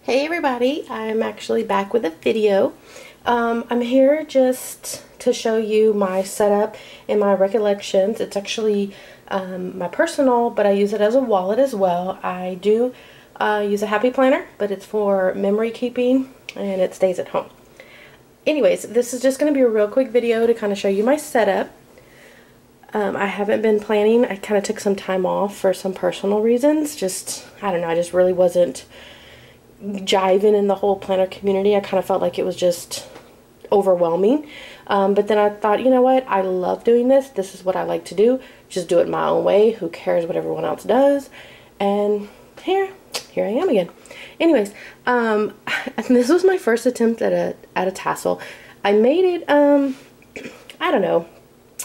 Hey everybody, I'm actually back with a video. I'm here just to show you my setup in my Recollections. It's actually my personal, but I use it as a wallet as well. I do use a happy planner, but it's for memory keeping and it stays at home. Anyways, this is just going to be a real quick video to kind of show you my setup. I haven't been planning. I kind of took some time off for some personal reasons. I don't know, I just really wasn't jiving in the whole planner community. I kind of felt like it was just overwhelming. But then I thought, you know what? I love doing this. This is what I like to do. Just do it my own way. Who cares what everyone else does? And here I am again. Anyways, this was my first attempt at a tassel. I made it, I don't know.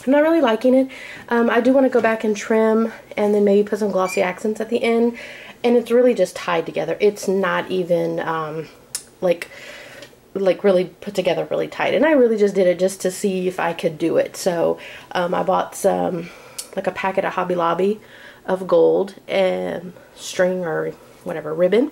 I'm not really liking it. I do want to go back and trim and then maybe put some glossy accents at the end. And it's really just tied together. It's not even like really put together really tight. And I really just did it just to see if I could do it. So I bought some, like a packet at Hobby Lobby of gold and string or whatever, ribbon,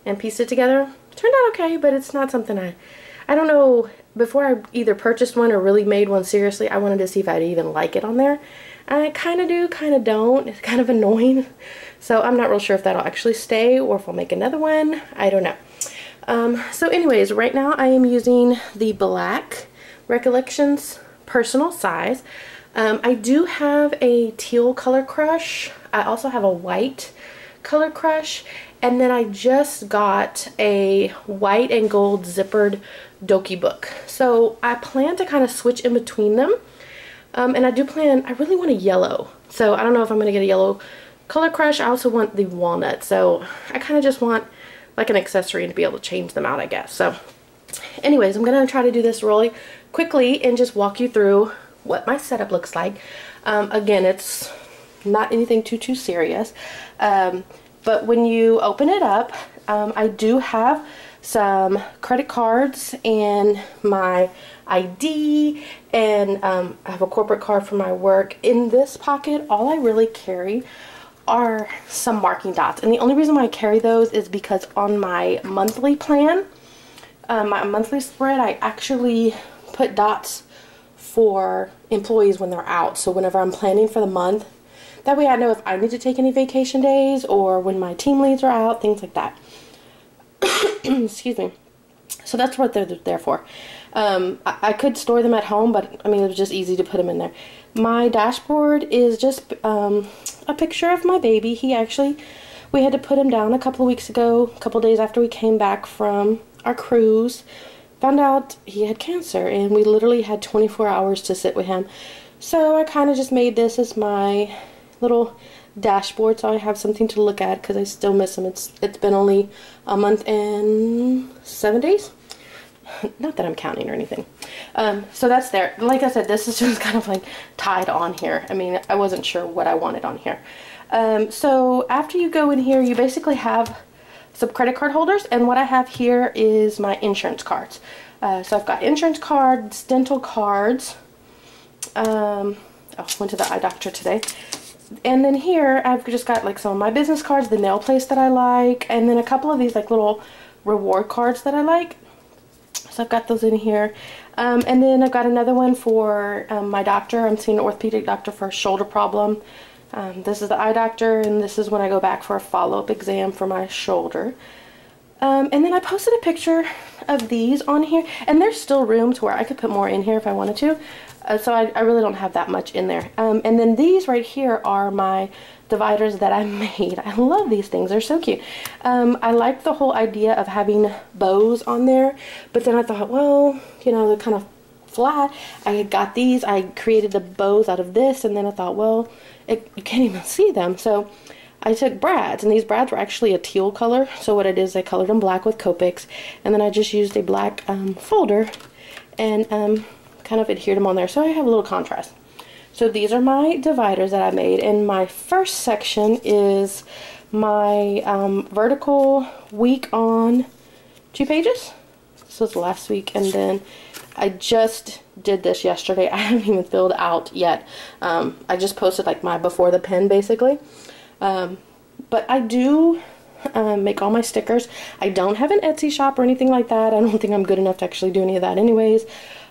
and pieced it together. Turned out okay, but it's not something I don't know. Before I either purchased one or really made one seriously, I wanted to see if I'd even like it on there. I kind of do, kind of don't. It's kind of annoying. So I'm not real sure if that'll actually stay or if I'll make another one. I don't know. So anyways, right now I am using the black Recollections personal size. I do have a teal color crush. I also have a white color crush. And then I just got a white and gold zippered Doki book. So I plan to kind of switch in between them. And I really want a yellow. So I don't know if I'm going to get a yellow color crush. I also want the walnut. So I kind of just want like an accessory and to be able to change them out, I guess. So anyways, I'm going to try to do this really quickly and just walk you through what my setup looks like. Again, it's not anything too serious. But when you open it up, I do have some credit cards and my ID, and I have a corporate card for my work. In this pocket, all I really carry are some marking dots. And the only reason why I carry those is because on my monthly plan, my monthly spread, I actually put dots for employees when they're out. So whenever I'm planning for the month, that way I know if I need to take any vacation days or when my team leads are out, things like that. Excuse me. So that's what they're there for. I could store them at home, but I mean, it was just easy to put them in there. My dashboard is just a picture of my baby. We had to put him down a couple of weeks ago, a couple of days after we came back from our cruise. Found out he had cancer, and we literally had 24 hours to sit with him. So I kind of just made this as my little dashboard, so I have something to look at because I still miss him. It's been only a month and 7 days. Not that I'm counting or anything. So that's there. Like I said, this is just kind of like tied on here. I mean, I wasn't sure what I wanted on here. So after you go in here, you basically have some credit card holders, and what I have here is my insurance cards. So I've got insurance cards, dental cards. I went to the eye doctor today. And then here I've just got like some of my business cards, the nail place that I like, and then a couple of these like little reward cards that I like. So I've got those in here. And then I've got another one for my doctor. I'm seeing an orthopedic doctor for a shoulder problem. This is the eye doctor, and this is when I go back for a follow-up exam for my shoulder. And then I posted a picture of these on here, and there's still room to where I could put more in here if I wanted to. So I really don't have that much in there. And then these right here are my dividers that I made. I love these things. They're so cute. I like the whole idea of having bows on there, but then I thought, well, you know, they're kind of flat. I got these. I created the bows out of this, and then I thought, well, you can't even see them. So I took brads, and these brads were actually a teal color. So what it is, I colored them black with Copics, and then I just used a black folder and kind of adhered them on there, so I have a little contrast. So these are my dividers that I made, and my first section is my vertical week on 2 pages. This was last week, and then I just did this yesterday. I haven't even filled out yet. I just posted like my before the pen basically. But I do make all my stickers. I don't have an Etsy shop or anything like that. I don't think I'm good enough to actually do any of that anyways.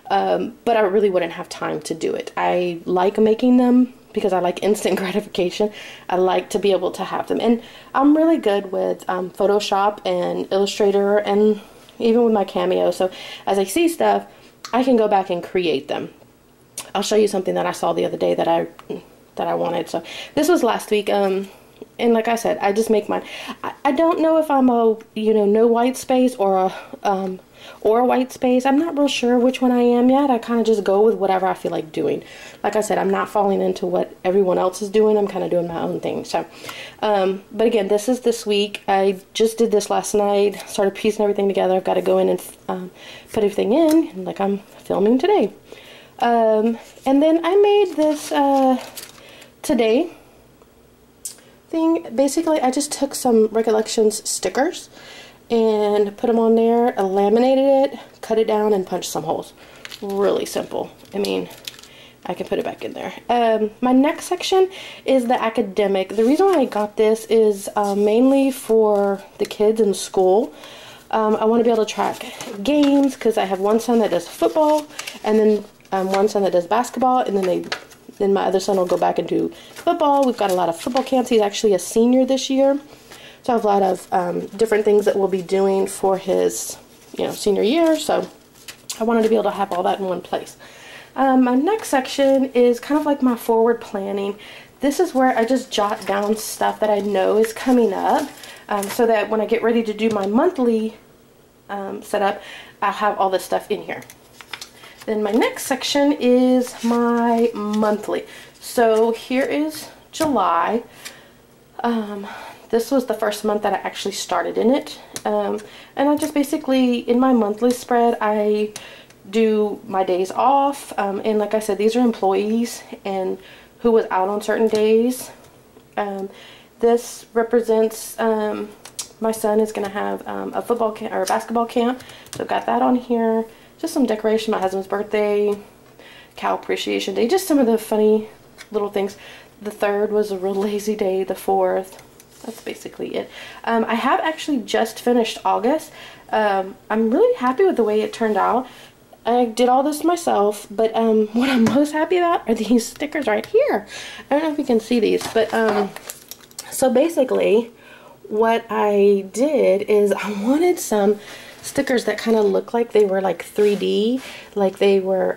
But I really wouldn't have time to do it. I like making them because I like instant gratification. I like to be able to have them. And I'm really good with Photoshop and Illustrator and even with my Cameo. So as I see stuff, I can go back and create them. I'll show you something that I saw the other day that I wanted. So this was last week. And like I said, I just make mine. I don't know if I'm a, no white space or a white space. I'm not real sure which one I am yet. I kind of just go with whatever I feel like doing. Like I said, I'm not falling into what everyone else is doing. I'm kind of doing my own thing. So, but again, this is this week. I just did this last night, started piecing everything together. I've got to go in and put everything in, like I'm filming today. And then I made this today thing. Basically, I just took some Recollections stickers and put them on there, laminated it, cut it down, and punched some holes. Really simple. I mean, I can put it back in there. My next section is the academic. The reason why I got this is mainly for the kids in school. I want to be able to track games because I have one son that does football, and then one son that does basketball, and then my other son will go back and do football. We've got a lot of football camps. He's actually a senior this year. So I have a lot of different things that we'll be doing for his, senior year. So I wanted to be able to have all that in one place. My next section is kind of like my forward planning. This is where I just jot down stuff that I know is coming up, so that when I get ready to do my monthly setup, I'll have all this stuff in here. Then my next section is my monthly. So here is July. This was the first month that I actually started in it. And I just basically, in my monthly spread, I do my days off. And like I said, these are employees and who was out on certain days. This represents, my son is going to have a football camp or a basketball camp. So I've got that on here. Just some decoration, my husband's birthday, cow appreciation day, just some of the funny little things. The 3rd was a real lazy day, the 4th. That's basically it. I have actually just finished August. I'm really happy with the way it turned out. I did all this myself, but what I'm most happy about are these stickers right here. I don't know if you can see these, but so basically what I did is I wanted some stickers that kind of look like they were like 3D, like they were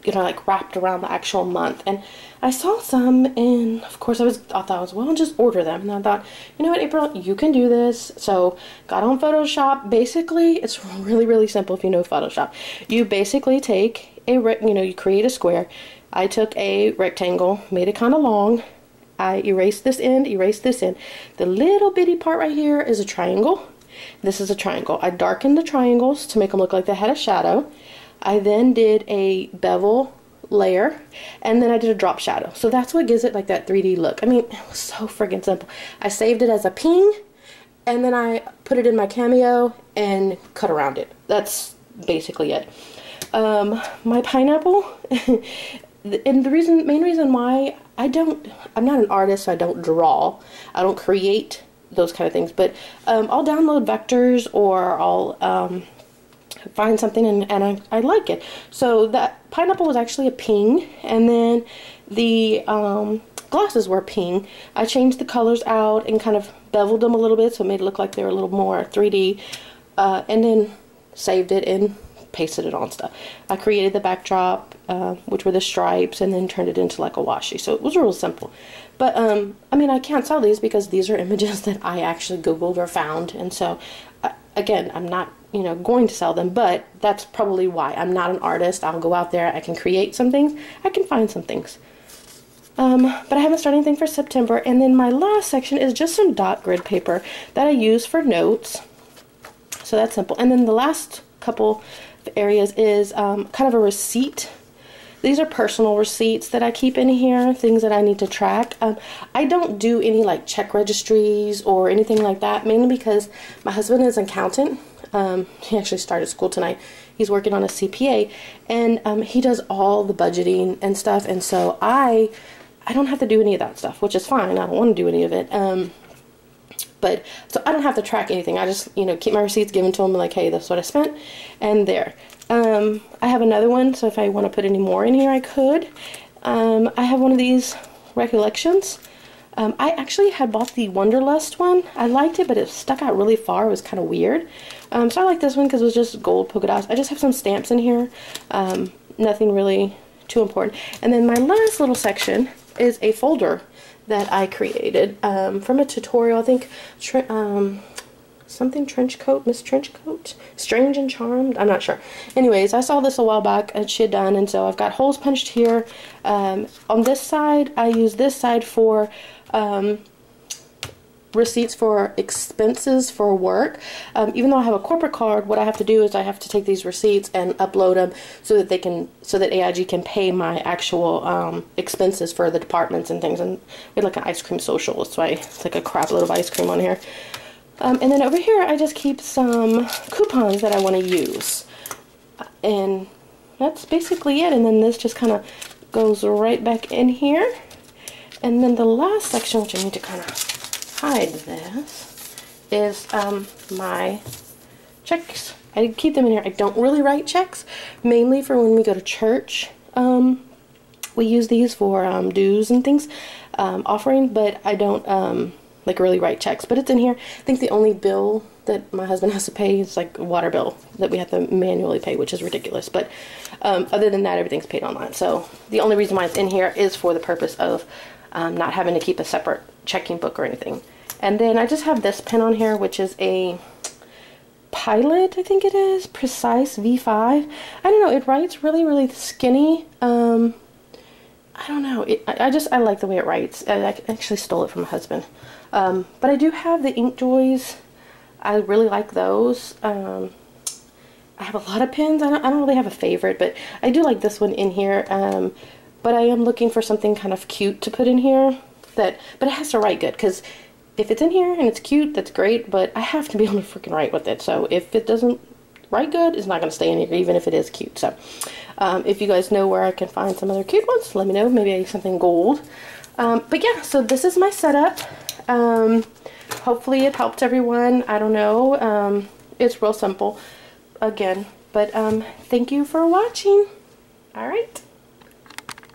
like wrapped around the actual month. And I saw some, and of course I thought, well, I'll just order them. And I thought, you know what, April, you can do this. So got on Photoshop. Basically, it's really simple if you know Photoshop. You basically take a, you create a square. I took a rectangle, made it kind of long. I erased this end, erased this end. The little bitty part right here is a triangle. This is a triangle. I darkened the triangles to make them look like they had a shadow. I then did a bevel layer, and then I did a drop shadow. So that's what gives it like that 3D look. I mean, it was so friggin' simple. I saved it as a ping, and then I put it in my Cameo and cut around it. That's basically it. My pineapple, and the main reason why I'm not an artist, so I don't draw. I don't create those kind of things, but I'll download vectors, or I'll find something and I like it. So that pineapple was actually a ping, and then the glasses were ping. I changed the colors out and kind of beveled them a little bit so it made it look like they were a little more 3D, and then saved it and pasted it on stuff. I created the backdrop, which were the stripes, and then turned it into like a washi. So it was real simple. But I mean, I can't sell these because these are images that I actually Googled or found, and so again, I'm not going to sell them, but that's probably why. I'm not an artist. I'll go out there, I can create some things, I can find some things. But I haven't started anything for September. And then my last section is just some dot grid paper that I use for notes. So that's simple. And then the last couple of areas is kind of a receipt. These are personal receipts that I keep in here, things that I need to track. I don't do any like check registries or anything like that, mainly because my husband is an accountant. He actually started school tonight. He's working on a CPA, and he does all the budgeting and stuff, and so I don't have to do any of that stuff, which is fine. I don't want to do any of it. But so I don't have to track anything. I just, you know, keep my receipts, given to them, like, hey, that's what I spent, and there. I have another one, so if I want to put any more in here, I could. I have one of these Recollections. I actually had bought the Wanderlust one. I liked it, but it stuck out really far. It was kind of weird. So I like this one because it was just gold polka dots. I just have some stamps in here. Nothing really too important. And then my last little section is a folder that I created from a tutorial. I think something trench coat, Miss Trench Coat, Strange and Charmed, I'm not sure. Anyways, I saw this a while back and she had done, and so I've got holes punched here. On this side, I use this side for receipts for expenses for work. Even though I have a corporate card, what I have to do is I have to take these receipts and upload them so that AIG can pay my actual expenses for the departments and things. And we had like an ice cream social, that's why it's like a crap load of ice cream on here. And then over here I just keep some coupons that I want to use. And that's basically it. And then this just kind of goes right back in here. And then the last section, which I need to kind of hide this, is my checks. I keep them in here. I don't really write checks, mainly for when we go to church. We use these for dues and things, offering, but I don't like really write checks. But it's in here. I think the only bill that my husband has to pay is like a water bill that we have to manually pay, which is ridiculous. But other than that, everything's paid online. So the only reason why it's in here is for the purpose of not having to keep a separate checking book or anything. And then I just have this pen on here, which is a Pilot, I think it is, Precise V5. I don't know, it writes really, really skinny. I don't know, I like the way it writes. I actually stole it from my husband. But I do have the Ink Joys. I really like those. I have a lot of pens. I don't really have a favorite, but I do like this one in here. But I am looking for something kind of cute to put in here. But it has to write good, because if it's in here and it's cute, that's great, but I have to be able to freaking write with it. So if it doesn't write good, it's not going to stay in here, even if it is cute. So if you guys know where I can find some other cute ones, let me know. Maybe something gold. But yeah, so this is my setup. Hopefully it helped everyone. I don't know. It's real simple, again. But thank you for watching. All right.